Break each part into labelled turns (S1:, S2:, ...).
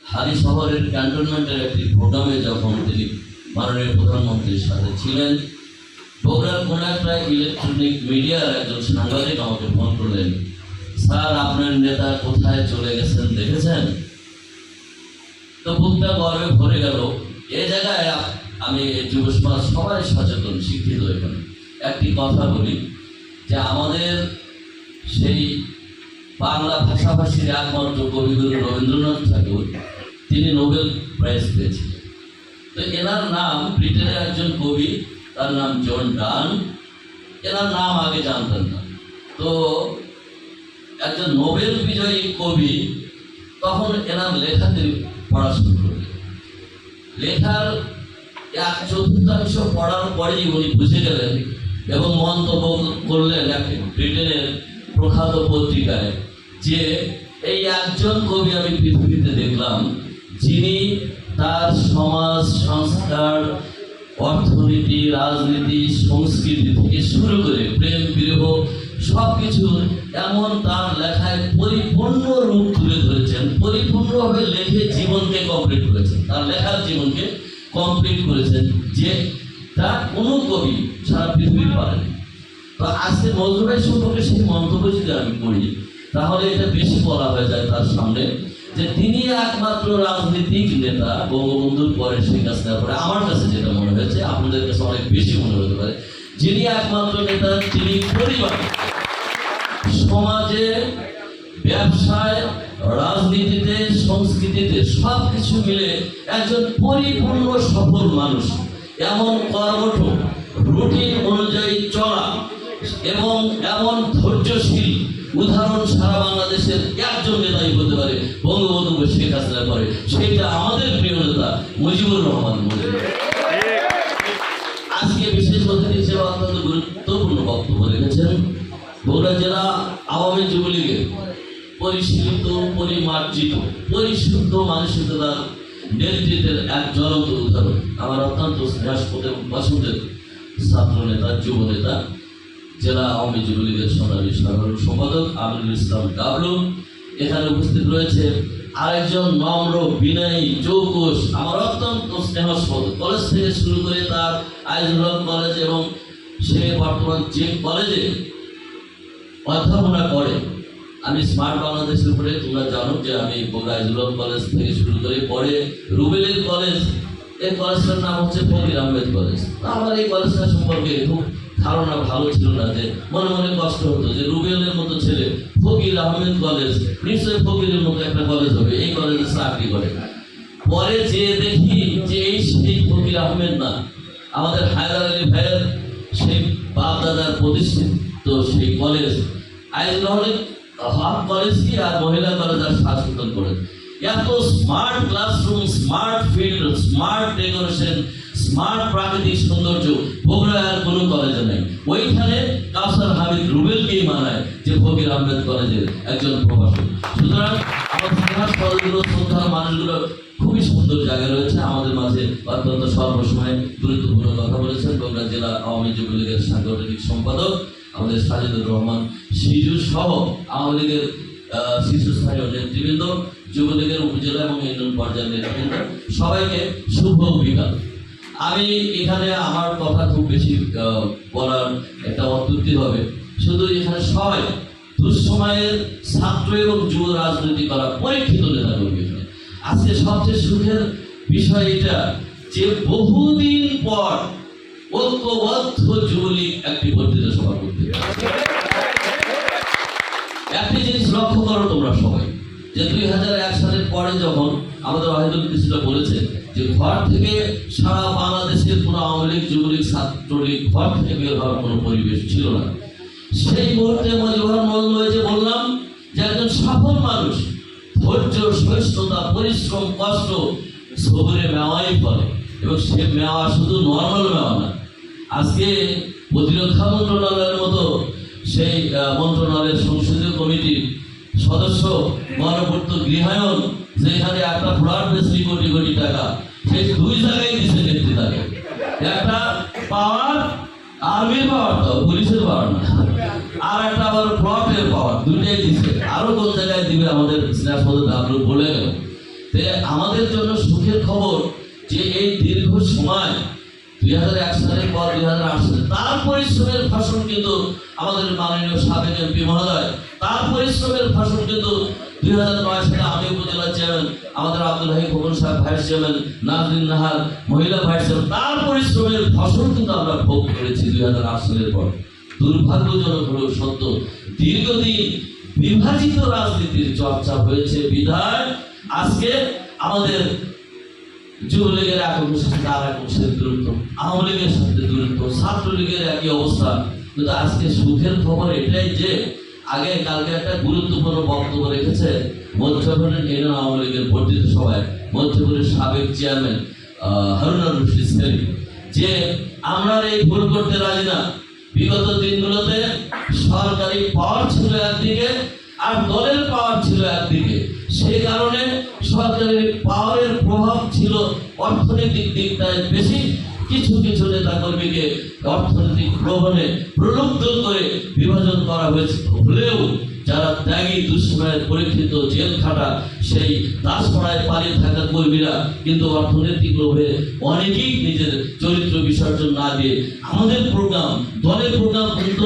S1: হালি শহরের ক্যান্টনমেন্টের একটি প্রোগ্রামে যখন তিনি মাননীয় প্রধানমন্ত্রীর সাথে ছিলেন, বগুড়ার কোন একটা ইলেকট্রনিক মিডিয়ার একজন সাংবাদিক আমাকে ফোন করলেন, স্যার আপনার নেতা কোথায় চলে গেছেন দেখেছেন? তো বুকটা গর্বে ভরে গেল। এই জায়গায় আমি যুব সমাজ সবাই সচেতন, শিক্ষিত। এখানে একটি কথা বলি যে আমাদের সেই বাংলা ভাষাভাষীর একমাত্র কবিগুরু রবীন্দ্রনাথ ঠাকুর, তিনি নোবেল প্রাইজ পেয়েছিলেন। তো এনার নাম, ব্রিটেনের একজন কবি, তার নাম জন ডান। এনার নাম আগে জানতেন না। তো একজন নোবেল বিজয়ী কবি, তখন এনার লেখা তিনি পড়া শুরু করলেন। লেখার 1/4 পড়ার পরেই উনি বুঝে গেলেন এবং মন্তব্য করলেন এক ব্রিটেনের প্রখ্যাত পত্রিকায় যে এই একজন কবি আমি পৃথিবীতে দেখলাম যিনি তার সমাজ সংস্কার, অর্থনীতি, রাজনীতি, সংস্কৃতি থেকে শুরু করে প্রেম বিরহ সবকিছু এমন তার লেখায় পরিপূর্ণ রূপ তুলে ধরেছেন, পরিপূর্ণভাবে লেখে জীবনকে কমপ্লিট করেছেন, তার লেখার জীবনকে কমপ্লিট করেছেন, যে তা কোনো কবি সারা পৃথিবীর পারেন। তো আজকে নজরুল ভাই সম্পর্কে সেই মন্তব্য যদি আমি করি, তাহলে এটা বেশি বলা হয়ে যায় তার সামনে যে তিনি একমাত্র রাজনীতিক নেতা বঙ্গবন্ধুর পরে, শেখ হাসিনার পরে, আমার কাছে যেটা মনে হয়েছে, আপনাদের কাছে অনেক বেশি মনে হতে পারে, যিনি একমাত্র নেতা, তিনি পরিবার, সমাজে, ব্যবসায়, রাজনীতিতে, সংস্কৃতিতে সবকিছু মিলে একজন পরিপূর্ণ সফল মানুষ। এমন কর্মঠ, রুটিন অনুযায়ী চলা এবং এমন ধৈর্যশীল উদাহরণ সারা বাংলাদেশের একজন নেতাই হতে পারে বঙ্গবন্ধু শেখ হাসিনা করে, সেটা আমাদের প্রিয় নেতা মুজিবুর রহমান মুজিব। আজকে বিশেষ অতিথি হিসেবে অত্যন্ত গুরুত্বপূর্ণ বক্তব্য রেখেছেন বগুড়া জেলা আওয়ামী যুবলীগের পরিশীলিত, পরিমার্জিত, পরিশুদ্ধ মানসিকতার নেতৃত্বের এক জ্বলন্ত উদাহরণ আমার অত্যন্ত স্নেহাস্পদের পছন্দের ছাত্র নেতা, যুব নেতা, জেলা আওয়ামী যুবলীগের সোনালী সাধারণ সম্পাদক আমিনুল ইসলাম ডাবলু। এখানে উপস্থিত রয়েছে আরেকজন নম্র, বিনয়ী, চৌকুশ, আমার অত্যন্ত স্নেহাস্পদ, কলেজ থেকে শুরু করে তার আইজুল হক কলেজ এবং সে বর্তমান যে কলেজে অধ্যাপনা করে, আমি স্মার্ট বাংলাদেশের উপরে, তোমরা জানো যে আমি বগুড়া আইজুল হক কলেজ থেকে শুরু করে পরে রুবেলের কলেজ, এই কলেজটার নাম হচ্ছে ফকির আহমেদ কলেজ। আমার এই কলেজটা সম্পর্কে খুব ধারণা ভালো ছিল না, যে মনে মনে কষ্ট হতো যে রুবেলের মতো ছেলে ফকির আহমেদ কলেজ, নিশ্চয়ই ফকিরের মতো একটা কলেজ হবে, এই কলেজে চাকরি করে। পরে যে দেখি যে এই সেই ফকির আহমেদ না, আমাদের হায়দার আলী ভাইয়ের সেই বাপ দাদার প্রতিষ্ঠিত সেই কলেজ আইজুল হক কলেজ কি আর মহিলা কলেজ আর শাসন করেন। এত smart classroom, smart field, smart decoration, smart প্রাকৃতিক সৌন্দর্য বগুড়ায় আর কোনো কলেজে নেই। ওইখানে কাউসার হামিদ রুবেলকেই মানায় যে ফকির আহমেদ কলেজের একজন প্রভাষক। সুতরাং আমার ইতিহাস কলেজগুলো, শ্রদ্ধার মানুষগুলো খুবই সুন্দর জায়গায় রয়েছে আমাদের মাঝে। অত্যন্ত স্বল্প সময়ে গুরুত্বপূর্ণ কথা বলেছেন বগুড়া জেলা আওয়ামী যুবলীগের সাংগঠনিক সম্পাদক আমাদের সাজিদুর রহমান সিজু সহ আওয়ামী লীগের শীর্ষস্থানীয় নেতৃবৃন্দ, যুবলীগের উপজেলা এবং ইউনিয়ন পর্যায়ের নেতৃবৃন্দ, সবাইকে শুভ বিকাল। আমি এখানে আমার কথা খুব বেশি বলার একটা অত্যুক্তি হবে, শুধু এখানে সবাই দুঃসময়ের ছাত্র এবং যুব রাজনীতি করা পরীক্ষিত নেতা কর্মী। আজকে সবচেয়ে সুখের বিষয় এটা যে বহুদিন পর ঐক্যবদ্ধ যুবলীগ একটি বক্তৃতা সভা করতে। একটি জিনিস লক্ষ্য করো তোমরা সবাই, যে 2001 সালের পরে যখন আমাদের ওয়াহিদুল কিছুটা বলেছে যে ঘর থেকে সারা বাংলাদেশের কোনো আওয়ামী লীগ, যুবলীগ, ছাত্রলীগ ঘর থেকে বের হওয়ার কোনো পরিবেশ ছিল না, সেই মুহূর্তে মজিবুর মূল্য যে বললাম যে একজন সফল মানুষ ধৈর্য, সহিষ্ণুতা, পরিশ্রম, কষ্ট, সবরে মেওয়াই ফলে, এবং সে মেওয়া শুধু নর্মাল মেওয়া না। আজকে প্রতিরক্ষা মন্ত্রণালয়ের মতো সেই মন্ত্রণালয়ের সংসদীয় কমিটির সদস্য গণপূর্ত গৃহায়ন, যেখানে একটা ফ্ল্যাট বেশি কোটি কোটি টাকা, সেই দুই জায়গায় দিচ্ছে নেতৃত্বে। একটা পাওয়ার আর্মির পাওয়ার, তো পুলিশের পাওয়ার না, আর একটা আবার প্লটের পাওয়ার, দুইটাই দিচ্ছে। আরো কোন জায়গায় দিবে আমাদের স্নেহাস্পদ ডাবলু বলে গেল। আমাদের জন্য সুখের খবর যে এই দীর্ঘ সময় 2001 সালের পর 2008 সালে তার পরিশ্রমের ফসল কিন্তু আমাদের মাননীয় সাবেক এমপি মহোদয়, তার পরিশ্রমের ফসল কিন্তু 2009 সালে আমি উপজেলা চেয়ারম্যান, আমাদের আব্দুল হাই খোকন সাহেব ভাইস চেয়ারম্যান, নাজরিন নাহার মহিলা ভাইস চেয়ারম্যান, তার পরিশ্রমের ফসল কিন্তু আমরা ভোগ করেছি 2008 সালের পর। দুর্ভাগ্যজনক হলেও সত্য, দীর্ঘদিন বিভাজিত রাজনীতির চর্চা হয়েছে বিধায় আজকে আমাদের যুবলীগের একাংশের সাথে আর একাংশের দূরত্ব, আওয়ামী লীগের সাথে দূরত্ব, ছাত্রলীগের একই অবস্থা। কিন্তু আজকে সুখের খবর এটাই যে আগে কালকে একটা গুরুত্বপূর্ণ বক্তব্য রেখেছে মধ্যপুরের ইউনিয়ন আওয়ামী লীগের বর্ধিত সভায় মধ্যপুরের সাবেক চেয়ারম্যান হারুনুর রশিদ সেলিম, যে আমরা এই ভুল করতে রাজি না। বিগত দিনগুলোতে সরকারি পাওয়ার ছিল একদিকে আর দলের পাওয়ার ছিল একদিকে, সেই কারণে সরকারি পাওয়ারের প্রভাব ছিল অর্থনৈতিক দিকটায় বেশি। কিছু কিছু নেতা কর্মীকে অর্থনৈতিক প্রবণে প্রলুব্ধ করে বিভাজন করা হয়েছে হলেও যারা ত্যাগী দুঃসময়ের পরীক্ষিত জেল খাটা সেই দাসপাড়ায় পালিয়ে থাকা কর্মীরা কিন্তু অর্থনৈতিক লোভে অনেকেই নিজের চরিত্র বিসর্জন না দিয়ে আমাদের প্রোগ্রাম, দলের প্রোগ্রাম কিন্তু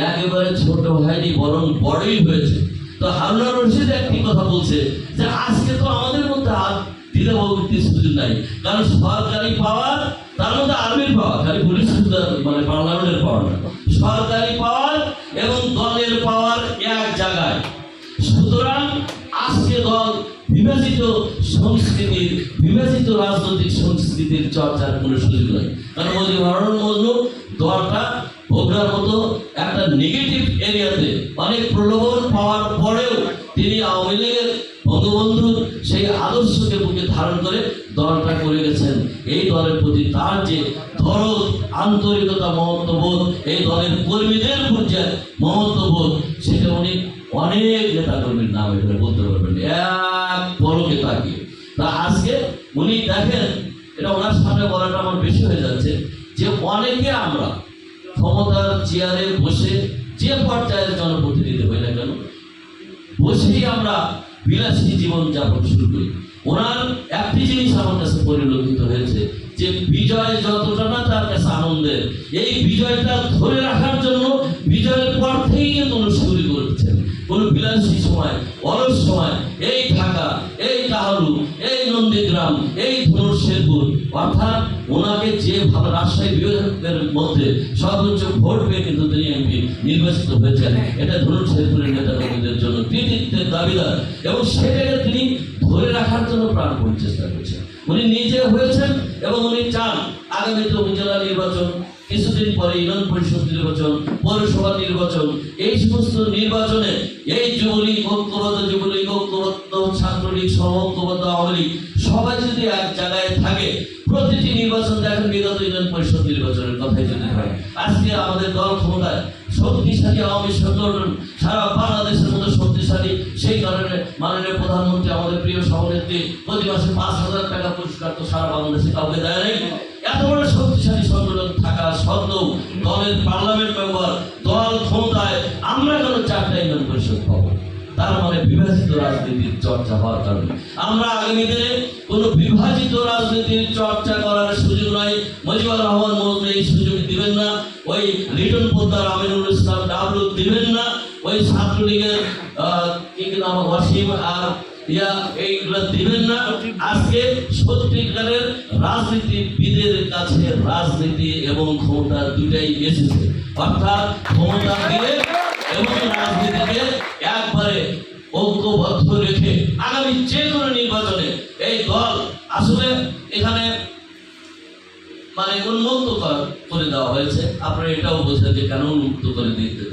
S1: একেবারে ছোট হয়নি, বরং বড়ই হয়েছে। তো হারুনুর রশিদ একটি কথা বলছে যে আজকে তো আমাদের মধ্যে আর দ্বিধাবক্তির সুযোগ নাই, কারণ সরকারি পাওয়ার তার মধ্যে আর্মির পাওয়ার, খালি পুলিশ মানে পার্লামেন্টের পাওয়ার না, সরকারি পাওয়ার এবং দলের পাওয়ার এক জায়গায়। সুতরাং আজকে দল বিভাজিত সংস্কৃতির, বিভাজিত রাজনৈতিক সংস্কৃতির চর্চার কোনো সুযোগ নাই। কারণ মজিবুর মজনু দলটা ভোগড়ার মতো একটা নেগেটিভ এরিয়াতে অনেক প্রলোভন পাওয়ার পরেও তিনি আওয়ামী লীগের বঙ্গবন্ধুর সেই আদর্শকে বুকে ধারণ করে দলটা করে গেছেন। এই দলের প্রতি তার যে দরদ, আন্তরিকতা, মমত্ববোধ, এই দলের কর্মীদের পর্যায়ে মমত্ববোধ, সেটা উনি অনেক নেতা কর্মীর নাম এখানে বলতে পারবেন এক পলকে তাকিয়ে। তা আজকে উনি দেখেন, এটা ওনার সামনে বলাটা আমার বেশি হয়ে যাচ্ছে, যে অনেকে আমরা ক্ষমতার চেয়ারে বসে যে পর্যায়ের জনপ্রতিনিধি হই না কেন, বসেই আমরা বিলাসী জীবন যাপন শুরু করি। ওনার একটি জিনিস আমার কাছে পরিলক্ষিত হয়েছে, যে বিজয় যতটা না তার কাছে আনন্দের, এই বিজয়টা ধরে রাখার জন্য বিজয়ের পর থেকেই কিন্তু শুরু করছেন কোনো বিলাসী সময়, অলস সময়, এই ঢাকা, এই কাহালু, এই নন্দীগ্রাম, এই ধনুর শেরপুর, অর্থাৎ ওনাকে যে ভালো রাজশাহী বিভাগের মধ্যে সর্বোচ্চ ভোট পেয়ে কিন্তু তিনি এমপি নির্বাচিত হয়েছেন। এটা ধনুর শেরপুরের নেতা কর্মীদের জন্য কৃতিত্বের দাবিদার, এবং সেটাকে তিনি ধরে রাখার জন্য প্রাণপণ চেষ্টা করছেন। উনি নিজে হয়েছেন এবং উনি চান আগামীতে উপজেলা নির্বাচন, কিছুদিন পরে ইউনিয়ন পরিষদ নির্বাচন, পৌরসভা নির্বাচন, এই সমস্ত নির্বাচনে এই যুবলীগ ঐক্যবদ্ধ, যুবলীগ ঐক্যবদ্ধ, ছাত্রলীগ সহ ঐক্যবদ্ধ, আওয়ামী লীগ সবাই যদি এক জায়গায় থাকে, প্রতিটি নির্বাচন দেখেন বিগত ইউনিয়ন পরিষদ নির্বাচনের কথাই যদি হয়, আজকে আমাদের দল ক্ষমতায় শক্তিশালী আওয়ামী সংগঠন সারা বাংলাদেশের মধ্যে শক্তিশালী। সেই কারণে মাননীয় প্রধানমন্ত্রী আমাদের প্রিয় সভানেত্রী প্রতি মাসে 5,000 টাকা পুরস্কার তো সারা বাংলাদেশে কাউকে দেয় নাই। এত বড় শক্তিশালী সংগঠন থাকা সত্ত্বেও দলের পার্লামেন্ট মেম্বার, দল ক্ষমতায়, আমরা কেন 4টা ইউনিয়ন পরিষদ পাবো? তার মানে বিভাজিত রাজনীতির চর্চা হওয়ার কারণে আমরা আগামী দিনে কোনো বিভাজিত রাজনীতির চর্চা করার সুযোগ নাই। মজিবুর রহমান মজনু এই সুযোগ দিবেন না, ওই লিটন পোদ্দার আমিনুল ইসলাম ডাবলু দিবেন না, ওই ছাত্রলীগের কি নাম ওয়াসিম আর এইগুলো দিবেন না। আজকে সত্যিকারের রাজনীতিবিদের কাছে রাজনীতি এবং ক্ষমতা দুটাই এসেছে, অর্থাৎ ক্ষমতা দিয়ে এবং রাজনীতিকে একবারে ঐক্যবদ্ধ রেখে আগামী যে কোনো নির্বাচনে এই দল আসলে এখানে মানে উন্মুক্ত করে দেওয়া হয়েছে। আপনারা এটাও বোঝেন যে কেন উন্মুক্ত করে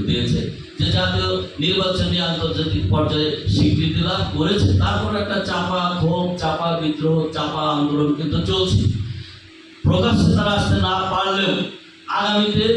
S1: দিয়েছে, যে জাতীয় নির্বাচনী আন্তর্জাতিক পর্যায়ে স্বীকৃতি লাভ করেছে, তারপর একটা চাপা ক্ষোভ, চাপা বিদ্রোহ, চাপা আন্দোলন কিন্তু চলছে। প্রকাশ্যে তারা আসতে না পারলেও আগামীতে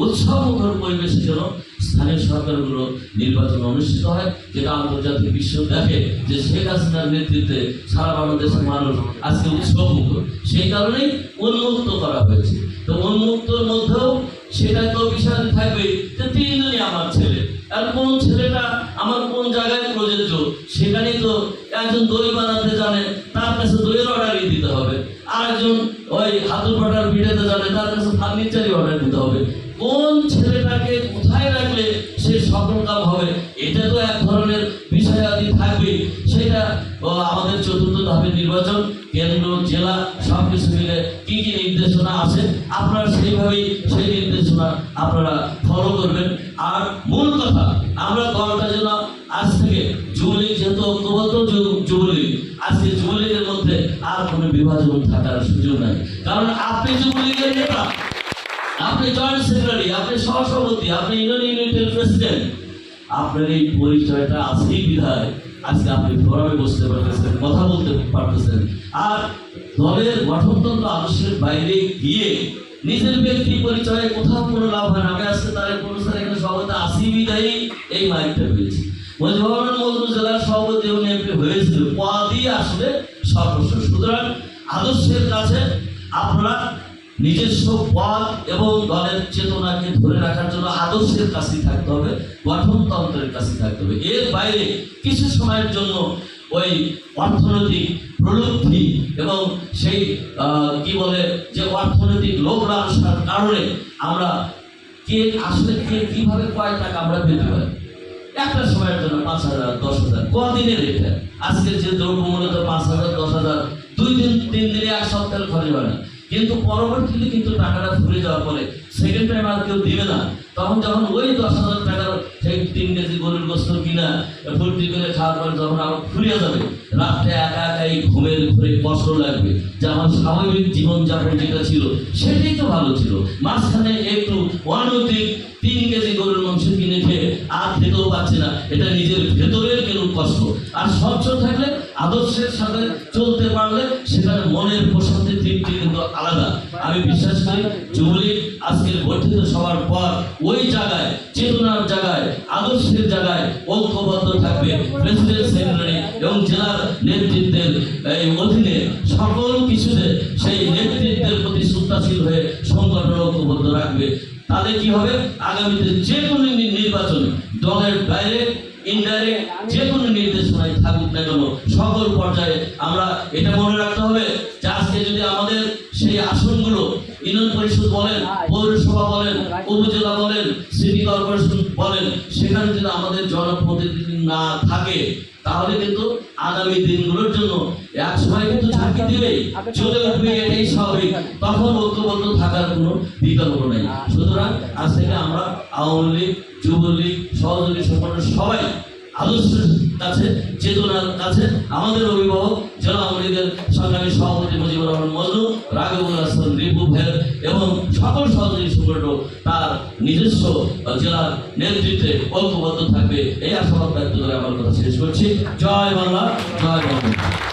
S1: উৎসবমুখর পরিবেশে যেন স্থানীয় সরকারগুলো নির্বাচন অনুষ্ঠিত হয়, যেটা আন্তর্জাতিক বিশ্ব দেখে যে শেখ হাসিনার নেতৃত্বে সারা বাংলাদেশের মানুষ আজকে উৎসবমুখর। সেই কারণেই উন্মুক্ত করা হয়েছে। তো উন্মুক্তর মধ্যেও সেটা তো বিষয় থাকবে যে 3 জনই আমার ছেলে, আর কোন ছেলেটা আমার কোন জায়গায় প্রযোজ্য, সেখানেই তো একজন দই বানাতে জানে, তার কাছে দইয়ের অর্ডারই দিতে হবে, আরেকজন ওই হাতুর পাটার পিঠাতে জানে, তার কাছে ফার্নিচারই অর্ডার দিতে হবে। কোন ছেলেটাকে কোথায় রাখলে সে সফল কাম হবে, এটা তো এক ধরনের বিষয়াদি থাকবে। সেটা আমাদের চতুর্থ ধাপের নির্বাচন, কেন্দ্র জেলা সবকিছু মিলে কি কি নির্দেশনা আছে আপনারা সেইভাবেই সেই নির্দেশনা আপনারা ফলো করবেন। আর মূল কথা, আমরা দলটা যেন আজ থেকে যুবলীগ যেহেতু ঐক্যবদ্ধ যুবলীগ, আজকে যুবলীগের মধ্যে আর কোনো বিভাজন থাকার সুযোগ নাই। কারণ আপনি যুবলীগের নেতা, আপনি জয়েন্ট সেক্রেটারি, আপনি সহসভাপতি, আপনি ইউনিয়নের প্রেসিডেন্ট, আপনার এই পরিচয়টা আছেই বিধায় আজকে আপনি ফোরামে বসতে পারতেছেন, কথা বলতে পারতেছেন। আর দলের গঠনতন্ত্র আদর্শের বাইরে গিয়ে নিজের ব্যক্তি পরিচয়ে কোথাও কোনো লাভ হয় না। আমি আজকে তার প্রফেসর এখানে সভাপতি আসি বিদায়ী এই মাইকটা পেয়েছি। মুজিবুর রহমান মজনু জেলার সভাপতি এবং এমপি হয়েছিল, পদই আসলে সর্বস্ব। সুতরাং আদর্শের কাছে আপনারা নিজস্ব পদ এবং দলের চেতনাকে ধরে রাখার জন্য আদর্শের কাছেই থাকতে হবে, গঠনতন্ত্রের কাছে থাকতে হবে। এর বাইরে কিছু সময়ের জন্য ওই অর্থনৈতিক প্রলুব্ধি এবং সেই কি বলে যে অর্থনৈতিক লোভ লালসার কারণে আমরা কে আসলে কে কিভাবে কয় টাকা আমরা পেতে পারি, একটা সময়ের জন্য 5,000 10,000 কদিনের এটা। আজকের যে দ্রব্যমূল্য 5,000 10,000 2 দিন 3 দিনে এক সপ্তাহের খরচ হয় না, কিন্তু পরবর্তীতে কিন্তু টাকাটা ফুরে যাওয়ার পরে সেকেন্ড টাইম আর কেউ দিবে না। তখন যখন ওই 10,000 টাকার সেই 3 কেজি গরুর গোস্ত কিনা ফুর্তি করে খাওয়ার পরে যখন আবার ফুরিয়ে যাবে, রাত্রে একা একা এই ঘুমের ঘুরে কষ্ট লাগবে যে আমার স্বাভাবিক জীবনযাপন যেটা ছিল সেটাই তো ভালো ছিল, মাঝখানে একটু অনৈতিক 3 কেজি গরুর মাংস কিনে খেয়ে আর খেতেও পাচ্ছে না, এটা নিজের ভেতরের কেন কষ্ট। আর স্বচ্ছ থাকলে, আদর্শের সাথে চলতে পারলে সেখানে মনের প্রশান্তি তৃপ্তি কিন্তু আলাদা। আমি বিশ্বাস করি যুবলীগ আজকের গঠিত সবার পর ওই জায়গায়, চেতনার জায়গায়, আদর্শের জায়গায় ঐক্যবদ্ধ থাকবে। প্রেসিডেন্ট সেক্রেটারি এবং জেলার নেতৃত্বের এই অধীনে সকল কিছুতে সেই নেতৃত্বের প্রতি শ্রদ্ধাশীল হয়ে সংগঠন ঐক্যবদ্ধ রাখবে। তাহলে কি হবে, আগামীতে যে কোনো নির্বাচনে দলের ডাইরেক্ট ইনডাইরেক্ট যে কোনো নির্দেশনায় থাকুক না কেন, সকল পর্যায়ে আমরা এটা মনে রাখতে হবে যে আজকে যদি আমাদের সেই আসনগুলো ইউনিয়ন পরিষদ বলেন, পৌরসভা বলেন, উপজেলা বলেন, সিটি কর্পোরেশন বলেন, সেখানে যদি আমাদের জনপ্রতিনিধি না থাকে তাহলে কিন্তু আগামী দিনগুলোর জন্য এক সময় কিন্তু ঝাঁকি দিবেই, চলে উঠবে, এটাই স্বাভাবিক। তখন ঐক্যবদ্ধ থাকার কোনো বিকল্প নেই। সুতরাং আজ থেকে আমরা আওয়ামী লীগ, যুবলীগ, সহযোগী সংগঠন সবাই আদর্শের কাছে, চেতনার কাছে, আমাদের অভিভাবক জেলা আওয়ামী লীগের সংগ্রামী সভাপতি মুজিবুর রহমান মজনু, রাগিবুল হাসান রিপু ভাইয়ের এবং সকল সহযোগী সংগঠন তার নিজস্ব জেলার নেতৃত্বে ঐক্যবদ্ধ থাকবে, এই আশাবাদ ব্যক্ত করে আমার কথা শেষ করছি। জয় বাংলা, জয় বাংলা।